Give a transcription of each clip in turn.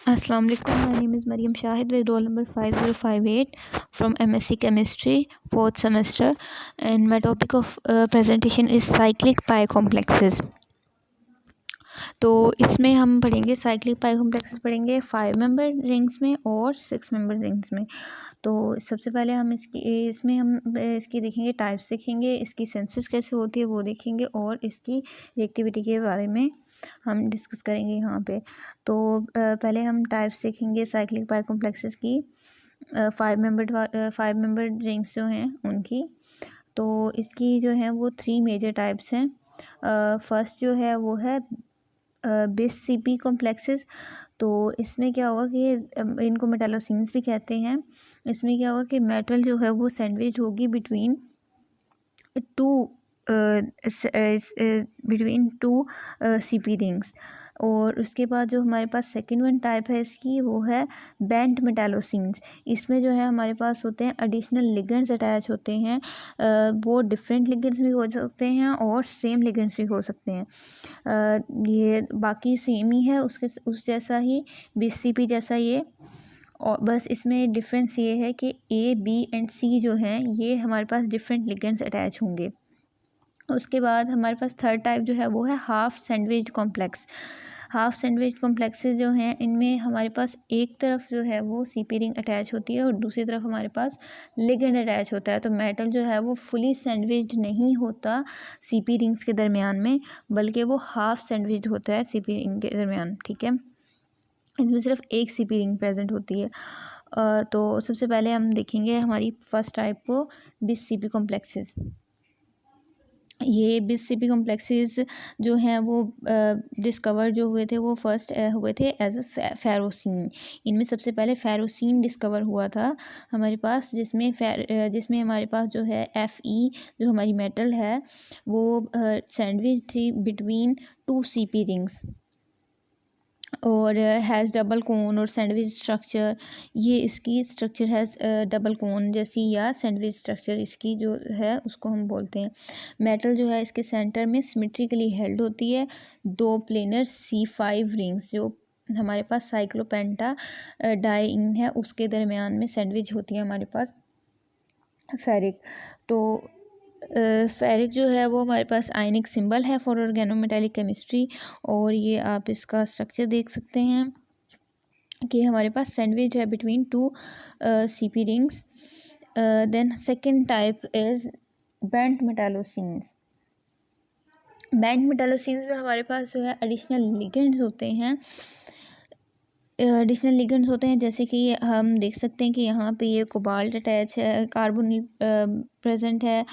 Assalamu alaikum. My name is Mariam Shahid with roll number 5058 from MSc Chemistry, 4th semester, and my topic of presentation is cyclic pi complexes. तो इसमें हम पढ़ेंगे cyclic पाई complexes पढ़ेंगे 5 member rings में और 6 member rings में। तो सबसे पहले हम इसमें हम इसकी देखेंगे, टाइप्स देखेंगे, इसकी सेंसेस कैसे होती है वो देखेंगे और इसकी रिएक्टिविटी के बारे में हम डिस्कस करेंगे यहाँ पे। तो पहले हम टाइप्स देखेंगे साइक्लिक पाई कॉम्प्लेक्सेस की, 5 मेंबर रिंग्स जो हैं उनकी। तो इसकी जो है वो 3 मेजर टाइप्स हैं। फर्स्ट जो है वो है बिस सीपी कॉम्प्लेक्सेस। तो इसमें क्या होगा कि इनको मेटालोसिन्स भी कहते हैं। इसमें क्या होगा कि मेटल जो है वो सैंडविच होगी बिटवीन टू सीपी रिंग्स। और उसके बाद जो हमारे पास सेकंड वन टाइप है इसकी, वो है बेंट मेटालोसिन्स। इसमें जो है हमारे पास होते हैं एडिशनल लिगेंड्स अटैच होते हैं। वो डिफरेंट लिगेंड्स भी हो सकते हैं और सेम लिगेंड्स भी हो सकते हैं। ये बाकी सेम ही है उस जैसा ही, बीसीपी जैसा ये। और बस इसमें डिफरेंस ये है कि ए, बी एंड सी जो हैं ये हमारे पास डिफरेंट लिगेंड्स अटैच होंगे। उसके बाद हमारे पास थर्ड टाइप जो है वो है half sandwich complex. Half sandwich complexes जो हैं इनमें हमारे पास एक तरफ जो है वो सीपी रिंग अटैच होती है और दूसरी तरफ हमारे पास लिगेंड अटैच होता है। तो मेटल जो है वो फुली सैंडविच्ड नहीं होता सीपी रिंग्स के दरमियान में, बल्कि वो हाफ सैंडविच्ड होता है सीपी रिंग के दरमियान। ठीक है, इसमें सिर्फ एक सीपी रिंग प्रेजेंट होती है। तो सबसे पहले हम देखेंगे हमारी फर्स्ट टाइप को, बिस सीपी कॉम्प्लेक्सेस। ये बिस सीपी कॉम्प्लेक्सेस जो हैं वो डिस्कवर जो हुए थे वो फर्स्ट हुए थे एज अ फेरोसीन। इनमें सबसे पहले फेरोसीन डिस्कवर हुआ था हमारे पास, जिसमें हमारे पास जो है Fe जो हमारी मेटल है वो सैंडविच थी बिटवीन टू सीपी रिंग्स और हैज़ डबल कोन और सैंडविच स्ट्रक्चर। ये इसकी स्ट्रक्चर है डबल कोन जैसी या सैंडविच स्ट्रक्चर इसकी जो है उसको हम बोलते हैं। मेटल जो है इसके सेंटर में सिमेट्रिकली हेल्ड होती है। दो प्लेनर C5 रिंग्स जो हमारे पास साइक्लोपेंटा डाइइन है उसके दरमियान में सैंडविच होती है हमारे पास फेरिक। तो फेरिक जो है वो हमारे पास आयनिक सिंबल है फॉर ऑर्गेनोमेटेलिक केमिस्ट्री। और ये आप इसका स्ट्रक्चर देख सकते हैं कि हमारे पास सैंडविच है between two CP rings. Then second type is bent metallocenes. Bent metallocenes में हमारे पास जो है एडिशनल लिगेंड्स होते हैं। जैसे कि हम देख सकते हैं कि यहाँ पे ये कोबाल्ट अटैच है, कार्बन प्रेजेंट है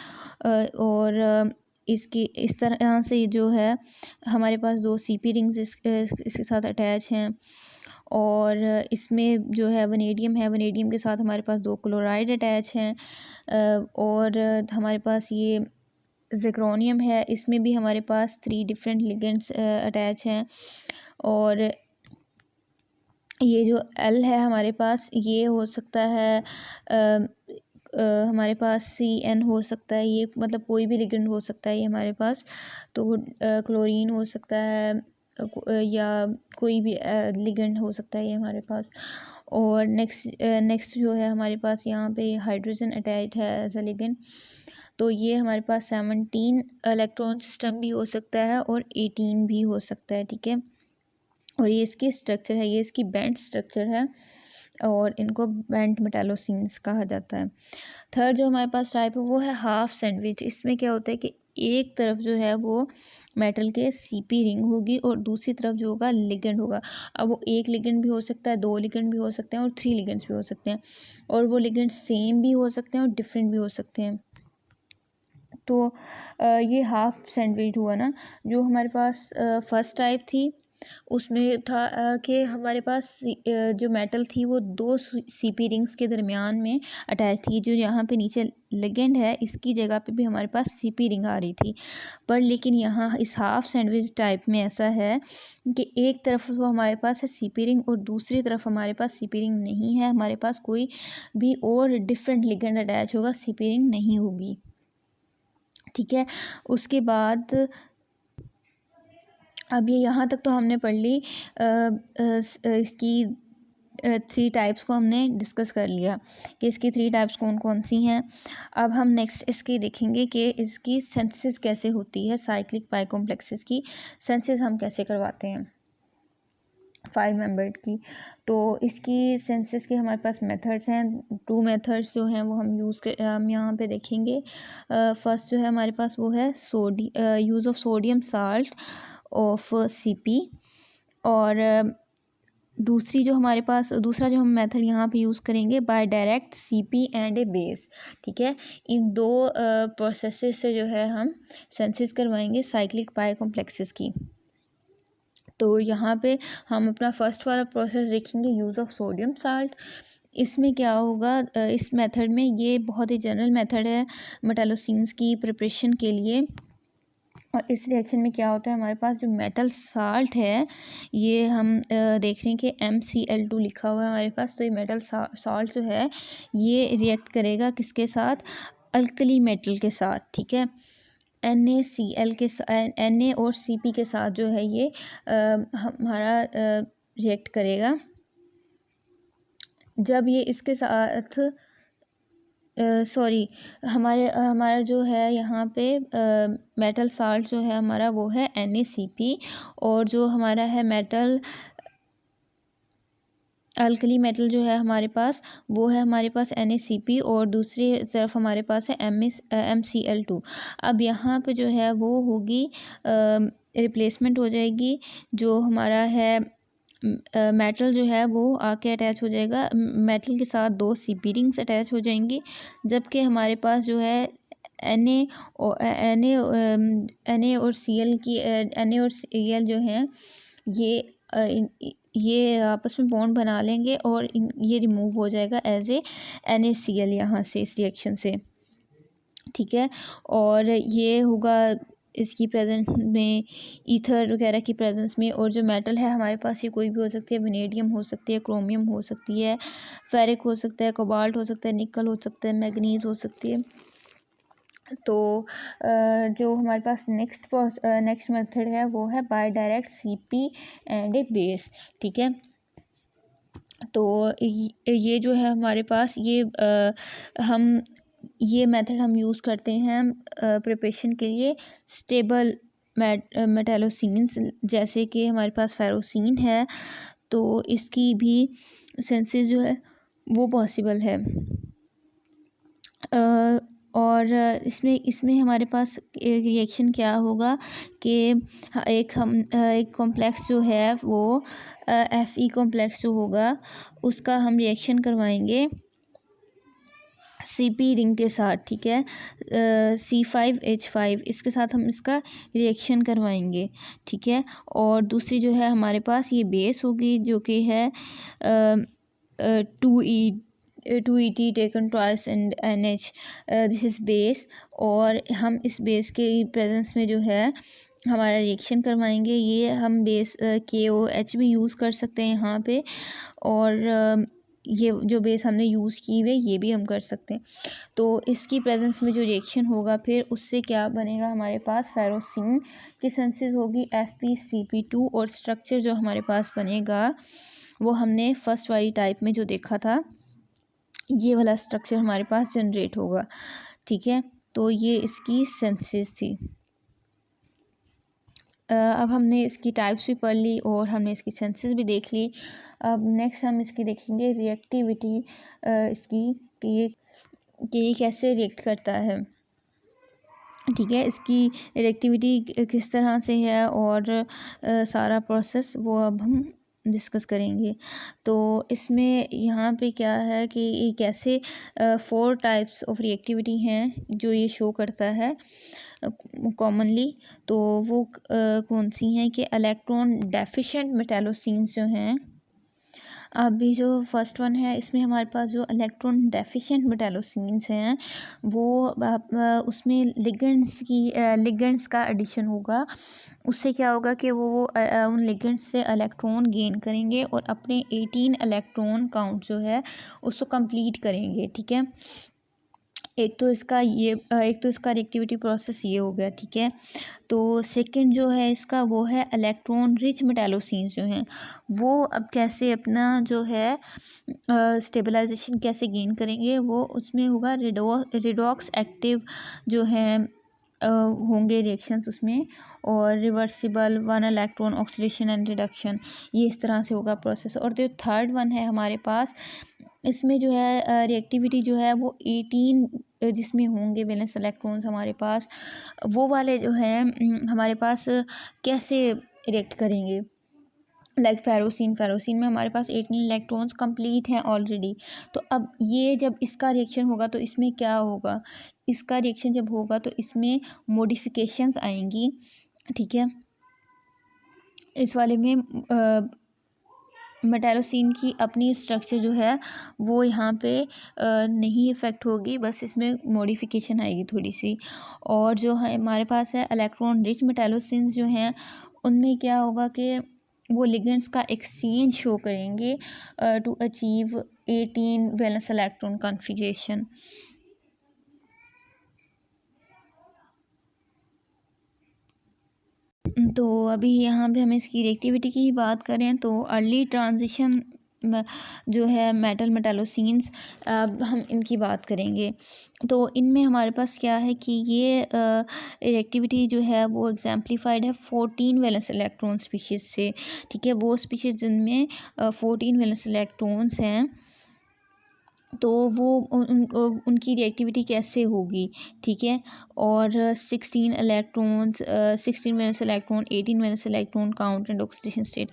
और इसकी इस तरह से जो है हमारे पास दो सीपी रिंग्स इसके साथ अटैच हैं। और इसमें जो है वनेडियम के साथ हमारे पास दो क्लोराइड अटैच हैं। और हमारे पास ये ज़िक्रोनियम है, इसमें भी हमारे पास 3 डिफरेंट लिगेंड्स अटैच हैं। और ये जो L है हमारे पास ये हो सकता है हमारे पास CN हो सकता है, ये मतलब कोई भी लिगेंड हो सकता है ये हमारे पास। तो क्लोरीन हो सकता है या कोई भी लिगेंड हो सकता है ये हमारे पास। और नेक्स्ट जो है हमारे पास यहाँ पे हाइड्रोजन अटैच है एज अ लिगेंड। तो ये हमारे पास 17 इलेक्ट्रॉन सिस्टम भी हो सकता है और 18 भी हो सकता है। ठीक है, और ये इसकी स्ट्रक्चर है, ये इसकी बेंट स्ट्रक्चर है और इनको बेंट मेटालोसिन्स कहा जाता है। थर्ड जो हमारे पास टाइप है वो है हाफ सैंडविच। इसमें क्या होता है कि एक तरफ जो है वो मेटल के सीपी रिंग होगी और दूसरी तरफ जो होगा लिगेंड होगा। अब वो एक लिगेंड भी हो सकता है, 2 लिगेंड भी हो सकते हैं और 3 लिगेंड्स भी हो सकते हैं। और वो लिगेंड सेम भी हो सकते हैं और डिफरेंट भी हो सकते हैं। तो ये हाफ सैंडविच हुआ ना। जो हमारे पास फर्स्ट टाइप थी उसमें था कि हमारे पास जो मेटल थी वो 2 सीपी रिंग्स के दरमियान में अटैच थी। जो यहाँ पे नीचे लिगेंड है इसकी जगह पे भी हमारे पास सीपी रिंग आ रही थी। पर लेकिन यहाँ इस हाफ सैंडविच टाइप में ऐसा है कि एक तरफ वो हमारे पास है सीपी रिंग और दूसरी तरफ हमारे पास सीपी रिंग नहीं है। हमारे पास कोई भी और डिफरेंट लिगेंड अटैच होगा, सीपी रिंग नहीं होगी। ठीक है, उसके बाद अब ये यहाँ तक तो हमने पढ़ ली इसकी थ्री टाइप्स को हमने डिस्कस कर लिया कि इसकी थ्री टाइप्स कौन कौन सी हैं। अब हम नेक्स्ट इसकी देखेंगे कि इसकी सिंथेसिस कैसे होती है, साइक्लिक पाई कॉम्प्लेक्सेस की सिंथेसिस हम कैसे करवाते हैं 5 मेंबर्ड की। तो इसकी सिंथेसिस के हमारे पास मेथड्स हैं, 2 मेथड्स जो हैं वो हम यहाँ पे देखेंगे। फर्स्ट जो है हमारे पास वो है use of sodium salt of CP, और दूसरा जो हम मेथड यहाँ पे यूज़ करेंगे by direct CP and a base. ठीक है, इन दो प्रोसेसेस से जो है हम सिंथेसिस करवाएंगे साइक्लिक पाई कॉम्प्लेक्सेस की। तो यहाँ पे हम अपना फर्स्ट वाला प्रोसेस देखेंगे, यूज़ ऑफ सोडियम साल्ट। इसमें क्या होगा, इस मेथड में, ये बहुत ही जनरल मेथड है मेटालोसिन्स की प्रिपरेशन के लिए। और इस रिएक्शन में क्या होता है, हमारे पास जो मेटल साल्ट है, ये हम देख रहे हैं कि MCl2 लिखा हुआ है हमारे पास। तो ये मेटल साल्ट जो है ये रिएक्ट करेगा किसके साथ, अल्कली मेटल के साथ। ठीक है, NaCl के Na और Cp के साथ जो है ये हमारा रिएक्ट करेगा। जब ये इसके साथ हमारा जो है यहाँ पे मेटल साल्ट जो है हमारा वो है NaCp, और जो हमारा है मेटल अल्कली मेटल जो है हमारे पास वो है हमारे पास NaCp, और दूसरी तरफ हमारे पास है MCl2। अब यहाँ पे जो है वो होगी रिप्लेसमेंट हो जाएगी, जो हमारा है मेटल जो है वो आके अटैच हो जाएगा, मेटल के साथ 2 CP रिंग्स अटैच हो जाएंगी, जबकि हमारे पास जो है Na और Cl जो हैं ये आपस में बॉन्ड बना लेंगे और ये रिमूव हो जाएगा एज ए NaCl यहाँ से, इस रिएक्शन से। ठीक है, और ये होगा इसकी प्रेजेंस में, ईथर वगैरह की प्रेजेंस में। और जो मेटल है हमारे पास ये कोई भी हो सकती है, वेनेडियम हो सकती है, क्रोमियम हो सकती है, फेरिक हो सकता है, कोबाल्ट हो सकता है, निकल हो सकता है, मैग्नीज हो सकती है। तो जो हमारे पास नेक्स्ट मेथड है वो है by direct CP and a base. ठीक है, तो ये जो है हमारे पास ये मेथड हम यूज़ करते हैं प्रिपरेशन के लिए स्टेबल मेटालोसिन्स, जैसे कि हमारे पास फेरोसिन है, तो इसकी भी सिंथेसिस जो है वो पॉसिबल है। और इसमें हमारे पास एक रिएक्शन क्या होगा कि एक कॉम्प्लेक्स जो है वो Fe कॉम्प्लेक्स जो होगा उसका हम रिएक्शन करवाएंगे CP रिंग के साथ। ठीक है, C5H5 इसके साथ हम इसका रिएक्शन करवाएंगे। ठीक है, और दूसरी जो है हमारे पास ये बेस होगी जो कि है 2Et taken twice and NH, this is base. और हम इस बेस के प्रेजेंस में जो है हमारा रिएक्शन करवाएंगे। ये हम बेस KOH भी यूज़ कर सकते हैं यहाँ पे, और ये जो बेस हमने यूज़ की हुई ये भी हम कर सकते हैं। तो इसकी प्रेजेंस में जो रिएक्शन होगा फिर उससे क्या बनेगा, हमारे पास फेरोसिन की सिंथेसिस होगी FeCP2, और स्ट्रक्चर जो हमारे पास बनेगा वो हमने फर्स्ट वाली टाइप में जो देखा था, ये वाला स्ट्रक्चर हमारे पास जनरेट होगा। ठीक है, तो ये इसकी सिंथेसिस थी। अब हमने इसकी टाइप्स भी पढ़ ली और हमने इसकी सिंथेसिस भी देख ली। अब नेक्स्ट हम इसकी देखेंगे रिएक्टिविटी, इसकी कि ये कैसे रिएक्ट करता है। ठीक है, इसकी रिएक्टिविटी किस तरह से है और सारा प्रोसेस वो अब हम डिस्कस करेंगे। तो इसमें यहाँ पे क्या है कि ये कैसे 4 टाइप्स ऑफ रिएक्टिविटी हैं जो ये शो करता है कॉमनली। तो वो कौन सी हैं कि इलेक्ट्रॉन डेफिशिएंट मेटालोसिन्स जो हैं, अभी जो फर्स्ट वन है इसमें हमारे पास जो इलेक्ट्रॉन डेफिशिएंट मेटालोसिन्स हैं वो उसमें लिगेंड्स का एडिशन होगा। उससे क्या होगा कि वो उन लिगेंड्स से इलेक्ट्रॉन गेन करेंगे और अपने 18 इलेक्ट्रॉन काउंट जो है उसको कंप्लीट करेंगे। ठीक है, एक तो इसका रिएक्टिविटी प्रोसेस ये हो गया, ठीक है। तो सेकंड जो है इसका वो है इलेक्ट्रॉन रिच मेटालोसीन्स जो हैं वो अब कैसे अपना जो है स्टेबलाइजेशन कैसे गेन करेंगे, वो उसमें होगा रिडॉक्स एक्टिव जो है होंगे रिएक्शंस उसमें, और reversible one electron oxidation and reduction, ये इस तरह से होगा प्रोसेस। और जो थर्ड वन है हमारे पास, इसमें जो है रिएक्टिविटी जो है वो 18 जिसमें होंगे वैलेंस इलेक्ट्रॉन्स हमारे पास, वो वाले जो हैं हमारे पास कैसे रिएक्ट करेंगे। लाइक फेरोसिन में हमारे पास 18 इलेक्ट्रॉन्स कंप्लीट हैं ऑलरेडी। तो अब ये जब इसका रिएक्शन होगा तो इसमें क्या होगा, इसका रिएक्शन जब होगा तो इसमें मॉडिफिकेशंस आएंगी, ठीक है। इस वाले में मेटालोसिन की अपनी स्ट्रक्चर जो है वो यहाँ पे नहीं इफ़ेक्ट होगी, बस इसमें मॉडिफिकेशन आएगी थोड़ी सी। और जो है हमारे पास है इलेक्ट्रॉन रिच मेटालोसिन्स जो हैं उनमें क्या होगा कि वो लिगेंड्स का एक्सचेंज शो करेंगे to achieve 18 valence electron configuration. तो अभी यहाँ पे हम इसकी रिएक्टिविटी की बात करें तो अर्ली ट्रांजिशन जो है मेटालोसीन्स, अब हम इनकी बात करेंगे। तो इनमें हमारे पास क्या है कि ये रिएक्टिविटी जो है वो एग्जाम्प्लीफाइड है 14 वैलेंस इलेक्ट्रॉन स्पीशीज़ से, ठीक है। वो स्पीशीज़ जिनमें 14 वैलेंस इलेक्ट्रॉन्स हैं, तो वो उनकी रिएक्टिविटी कैसे होगी, ठीक है। और 16 valence electron, 18 valence electron count and oxidation state.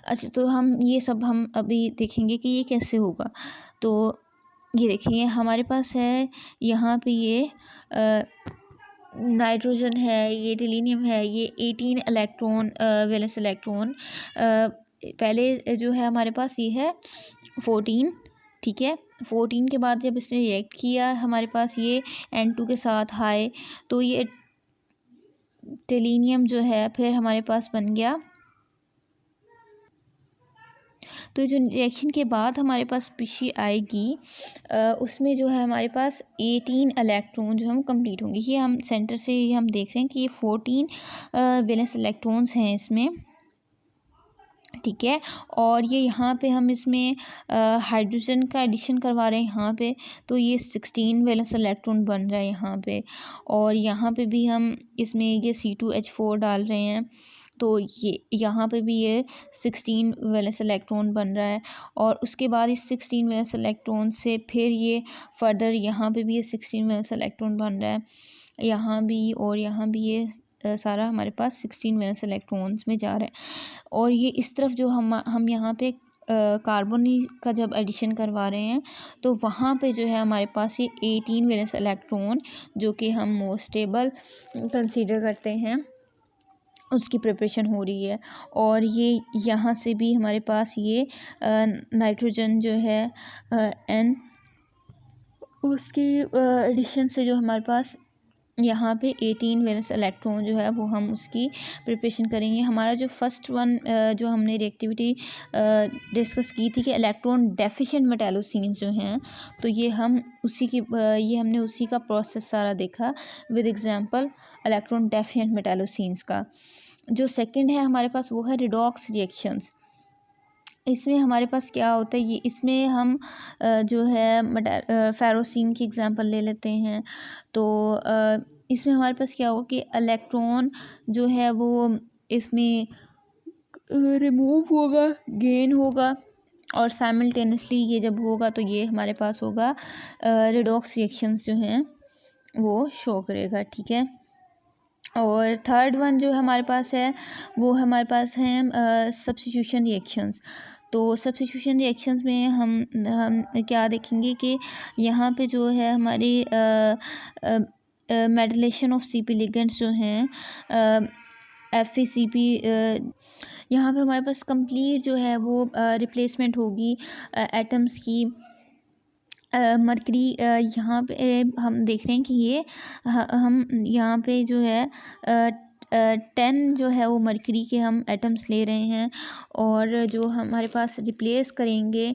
अच्छा, तो हम अभी देखेंगे कि ये कैसे होगा। तो ये देखिए हमारे पास है यहाँ पे ये नाइट्रोजन है, ये टेलिनियम है, ये 18 इलेक्ट्रॉन वैलेंस इलेक्ट्रॉन, पहले जो है हमारे पास ये है 14, ठीक है। 14 के बाद जब इसने रिएक्ट किया हमारे पास ये N2 के साथ हाई, तो ये टेलिनियम जो है फिर हमारे पास बन गया। तो जो रिएक्शन के बाद हमारे पास स्पीशी आएगी उसमें जो है हमारे पास 18 इलेक्ट्रॉन जो हम कंप्लीट होंगे। ये हम सेंटर से ये हम देख रहे हैं कि ये 14 वैलेंस इलेक्ट्रॉन्स हैं इसमें, ठीक है। और ये यहाँ पे हम इसमें हाइड्रोजन का एडिशन करवा रहे हैं यहाँ पे, तो ये 16 वैलेंस इलेक्ट्रॉन बन रहा है यहाँ पे। और यहाँ पे भी हम इसमें ये C2H4 डाल रहे हैं, तो ये यहाँ पे भी ये 16 वैलेंस इलेक्ट्रॉन बन रहा है। और उसके बाद इस 16 वैलेंस इलेक्ट्रॉन से फिर ये फर्दर यहाँ पे भी ये 16 वैलेंस इलेक्ट्रॉन बन रहा है, यहाँ भी और यहाँ भी ये सारा हमारे पास 16 वैलेंस इलेक्ट्रॉन्स में जा रहा है। और ये इस तरफ जो हम यहाँ पे कार्बन का जब एडिशन करवा रहे हैं तो वहाँ पे जो है हमारे पास ये 18 वैलेंस इलेक्ट्रॉन जो कि हम मोस्ट स्टेबल कंसीडर करते हैं, उसकी प्रिपरेशन हो रही है। और ये यहाँ से भी हमारे पास ये नाइट्रोजन जो है N, उसकी एडिशन से जो हमारे पास यहाँ पे 18 वैलेंस इलेक्ट्रॉन जो है वो हम उसकी प्रिपरेशन करेंगे। हमारा जो फर्स्ट वन जो हमने रिएक्टिविटी डिस्कस की थी कि इलेक्ट्रॉन डेफिशिएंट मेटालोसीन्स जो हैं, तो ये हमने उसी का प्रोसेस सारा देखा विद एग्जांपल इलेक्ट्रॉन डेफिशिएंट मेटालोसीन्स का। जो सेकंड है हमारे पास वो है रिडॉक्स रिएक्शंस। इसमें हमारे पास क्या होता है, ये इसमें हम जो है फेरोसिन की एग्जांपल ले लेते हैं। तो इसमें हमारे पास क्या होगा कि इलेक्ट्रॉन जो है वो इसमें रिमूव होगा, गेन होगा, और साइमल्टेनियसली ये जब होगा तो ये हमारे पास होगा रिडॉक्स रिएक्शंस जो हैं वो शो करेगा, ठीक है। और थर्ड वन जो हमारे पास है वो हमारे पास हैं सब्स्टिट्यूशन रिएक्शंस। तो सब्स्टिट्यूशन रिएक्शंस में हम क्या देखेंगे कि यहाँ पे जो है हमारी मेटालेशन ऑफ CP लिगेंड्स जो हैं FeCP, यहाँ पे हमारे पास कंप्लीट जो है वो रिप्लेसमेंट होगी एटम्स की। मरकरी यहाँ पे हम देख रहे हैं कि ये हम यहाँ पे जो है 10 जो है वो मरकरी के हम एटम्स ले रहे हैं, और जो हमारे पास रिप्लेस करेंगे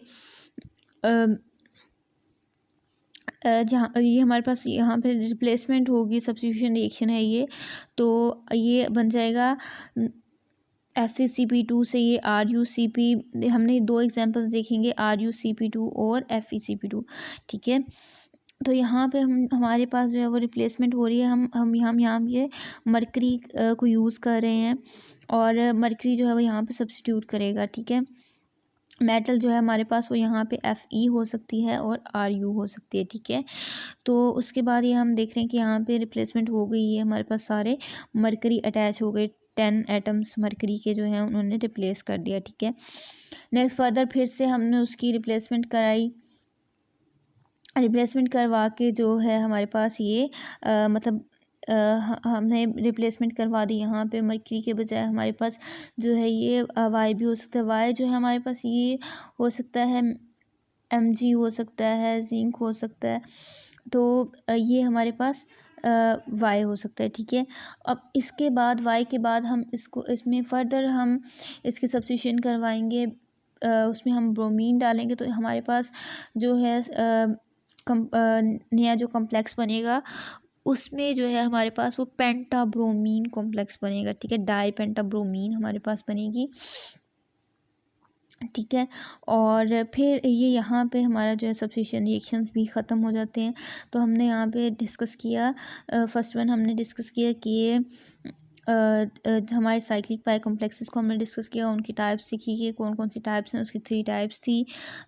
जहाँ ये हमारे पास यहाँ पे रिप्लेसमेंट होगी, सब्स्टिट्यूशन रिएक्शन है ये, तो ये बन जाएगा FeCP2 से ये RuCp। हमने दो एग्जांपल्स देखेंगे, RuCp2 और FeCp2, ठीक है। तो यहाँ पे हमारे पास जो है वो रिप्लेसमेंट हो रही है, हम यहाँ ये मरकरी को यूज़ कर रहे हैं, और मरकरी जो है वो यहाँ पे सब्स्टिट्यूट करेगा, ठीक है। मेटल जो है हमारे पास वो यहाँ पे Fe हो सकती है और Ru हो सकती है, ठीक है। तो उसके बाद ये हम देख रहे हैं कि यहाँ पे रिप्लेसमेंट हो गई है, हमारे पास सारे मरकरी अटैच हो गए, 10 एटम्स मरकरी के जो हैं उन्होंने रिप्लेस कर दिया, ठीक है। नेक्स्ट फर्दर फिर से हमने उसकी रिप्लेसमेंट कराई, रिप्लेसमेंट करवा के जो है हमारे पास ये मतलब हमने रिप्लेसमेंट करवा दी। यहाँ पे मरकरी के बजाय हमारे पास जो है ये वाई भी हो सकता है, वाई जो है हमारे पास ये हो सकता है Mg हो सकता है, जिंक हो सकता है, तो ये हमारे पास वाई हो सकता है, ठीक है। अब इसके बाद वाई के बाद हम इसमें फर्दर हम इसके सब्स्टिट्यूशन करवाएंगे, उसमें हम ब्रोमीन डालेंगे, तो हमारे पास जो है नया जो कॉम्प्लेक्स बनेगा उसमें जो है हमारे पास वो पेंटाब्रोमीन कॉम्प्लेक्स बनेगा, ठीक है। डाई पेंटाब्रोमीन हमारे पास बनेगी, ठीक है। और फिर ये यहाँ पे हमारा जो है सब्स्टिट्यूशन रिएक्शंस भी ख़त्म हो जाते हैं। तो हमने यहाँ पे डिस्कस किया, फर्स्ट वन हमने डिस्कस किया कि ये हमारे साइक्लिक पाई कॉम्प्लेक्सेस को हमने डिस्कस किया, उनकी टाइप्स सीखी कि कौन कौन सी टाइप्स हैं, उसकी 3 टाइप्स थी।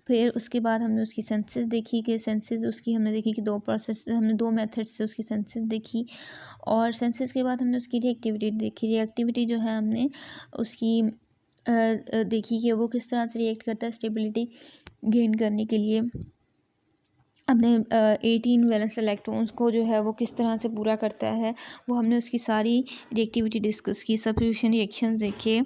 फिर उसके बाद हमने उसकी सेंसेस देखी कि सेंसेस उसकी हमने देखी कि 2 प्रोसेस, हमने 2 मेथड्स से उसकी सेंसेस देखी, और सेंसेस के बाद हमने उसकी रिएक्टिविटी देखी। रिएक्टिविटी जो है हमने उसकी देखी कि वो किस तरह से रिएक्ट करता है स्टेबिलिटी गेन करने के लिए, अपने 18 वैलेंस इलेक्ट्रॉन्स को जो है वो किस तरह से पूरा करता है, वो हमने उसकी सारी रिएक्टिविटी डिस्कस की, सब्स्टिट्यूशन रिएक्शंस देखे।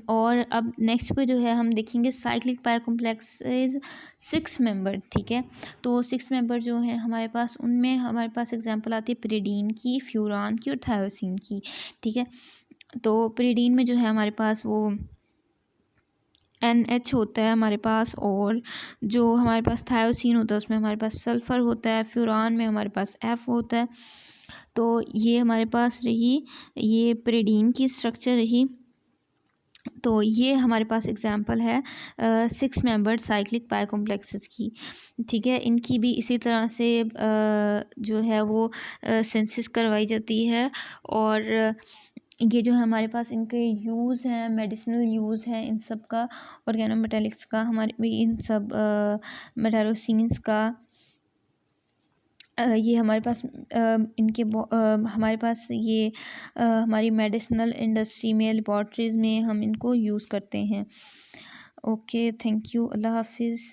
और अब नेक्स्ट पे जो है हम देखेंगे साइक्लिक पाई कॉम्प्लेक्सेस 6 मेंबर, ठीक है। तो 6 मेंबर जो हैं हमारे पास, उनमें हमारे पास एग्जांपल आती है पिरिडीन की, फ्यूरान की और थायोसिन की, ठीक है। तो पिरिडीन में जो है हमारे पास वो NH होता है हमारे पास, और जो हमारे पास थायोसिन होता है उसमें हमारे पास सल्फ़र होता है, फ्यूरान में हमारे पास F होता है। तो ये हमारे पास रही, ये पिरिडीन की स्ट्रक्चर रही। तो ये हमारे पास एग्जांपल है 6 मेंबर्ड साइक्लिक पाई कॉम्प्लेक्सेस की, ठीक है। इनकी भी इसी तरह से जो है वो सेंसिस करवाई जाती है, और ये जो है हमारे पास इनके यूज़ हैं, मेडिसिनल यूज़ है इन सब का, ऑर्गेनोमेटेलिक्स का, हमारे इन सब मेटालोसिन्स का, ये हमारे पास हमारे पास ये हमारी मेडिसिनल इंडस्ट्री में, लेबॉर्ट्रीज़ में हम इनको यूज़ करते हैं। ओके, थैंक यू, अल्लाह हाफिज़।